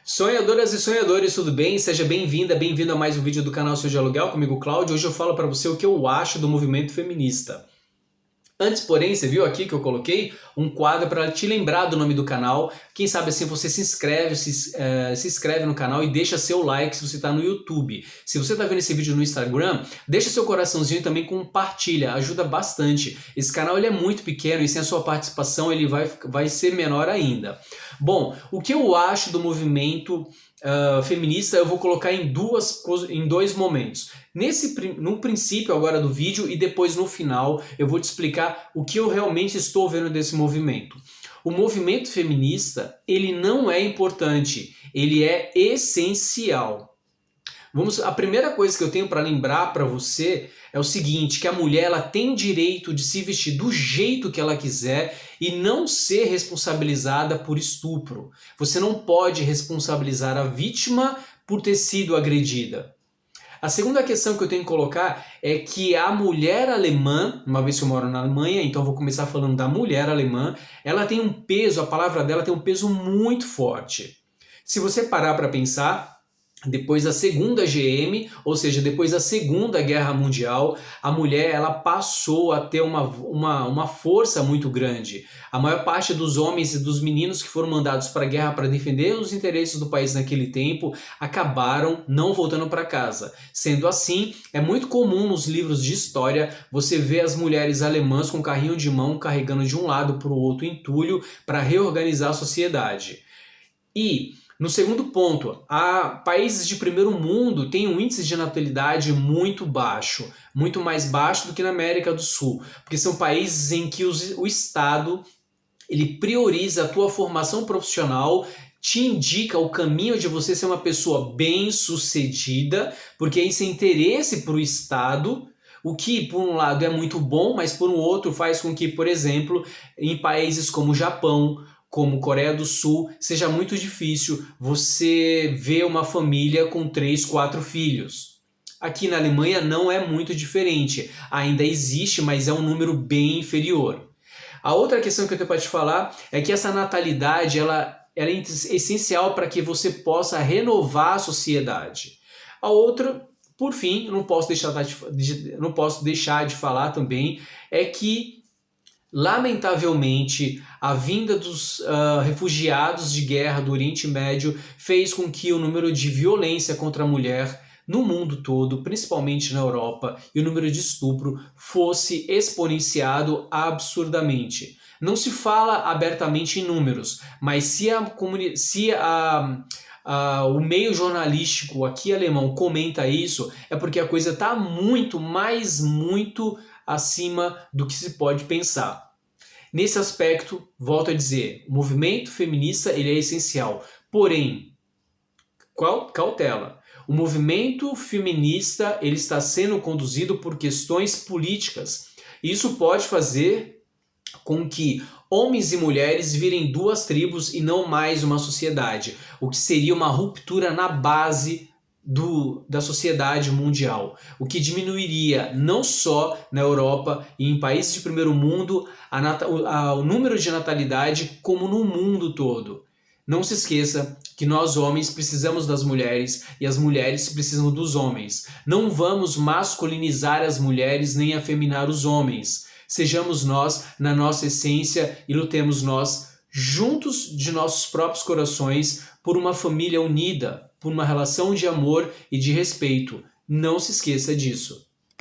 Sonhadoras e sonhadores, tudo bem? Seja bem-vinda, bem-vindo a mais um vídeo do canal Seu de Aluguel, comigo Cláudio. Hoje eu falo para você o que eu acho do movimento feminista. Antes, porém, você viu aqui que eu coloquei um quadro para te lembrar do nome do canal. Quem sabe assim você se inscreve no canal e deixa seu like se você está no YouTube. Se você está vendo esse vídeo no Instagram, deixa seu coraçãozinho e também compartilha, ajuda bastante. Esse canal ele é muito pequeno e sem a sua participação ele vai ser menor ainda. Bom, o que eu acho do movimento feminista eu vou colocar em dois momentos. No princípio agora do vídeo e depois no final eu vou te explicar o que eu realmente estou vendo desse movimento. O movimento feminista, ele não é importante, ele é essencial. A primeira coisa que eu tenho para lembrar para você é o seguinte, que a mulher ela tem direito de se vestir do jeito que ela quiser e não ser responsabilizada por estupro. Você não pode responsabilizar a vítima por ter sido agredida. A segunda questão que eu tenho que colocar é que a mulher alemã, uma vez que eu moro na Alemanha, então eu vou começar falando da mulher alemã, ela tem um peso, a palavra dela tem um peso muito forte. Se você parar para pensar, depois da segunda GM, ou seja, depois da Segunda Guerra Mundial, a mulher ela passou a ter uma força muito grande. A maior parte dos homens e dos meninos que foram mandados para a guerra para defender os interesses do país naquele tempo acabaram não voltando para casa. Sendo assim, é muito comum nos livros de história você ver as mulheres alemãs com carrinho de mão carregando de um lado para o outro entulho para reorganizar a sociedade. E no segundo ponto, países de primeiro mundo têm um índice de natalidade muito baixo, muito mais baixo do que na América do Sul, porque são países em que o Estado ele prioriza a tua formação profissional, te indica o caminho de você ser uma pessoa bem-sucedida, porque isso é interesse para o Estado, o que por um lado é muito bom, mas por um outro faz com que, por exemplo, em países como o Japão, como Coreia do Sul, seja muito difícil você ver uma família com 3, 4 filhos. Aqui na Alemanha não é muito diferente. Ainda existe, mas é um número bem inferior. A outra questão que eu tenho para te falar é que essa natalidade ela é essencial para que você possa renovar a sociedade. A outra, por fim, não posso deixar de falar também, é que lamentavelmente, a vinda dos refugiados de guerra do Oriente Médio fez com que o número de violência contra a mulher no mundo todo, principalmente na Europa, e o número de estupro fosse exponenciado absurdamente. Não se fala abertamente em números, mas se o meio jornalístico aqui alemão comenta isso, é porque a coisa está muito acima do que se pode pensar. Nesse aspecto, volto a dizer, o movimento feminista ele é essencial, porém, cautela, o movimento feminista ele está sendo conduzido por questões políticas. Isso pode fazer com que homens e mulheres virem duas tribos e não mais uma sociedade, o que seria uma ruptura na base da sociedade mundial, o que diminuiria não só na Europa e em países de primeiro mundo o número de natalidade, como no mundo todo. Não se esqueça que nós homens precisamos das mulheres e as mulheres precisam dos homens. Não vamos masculinizar as mulheres nem afeminar os homens. Sejamos nós na nossa essência e lutemos nós juntos de nossos próprios corações por uma família unida, por uma relação de amor e de respeito. Não se esqueça disso.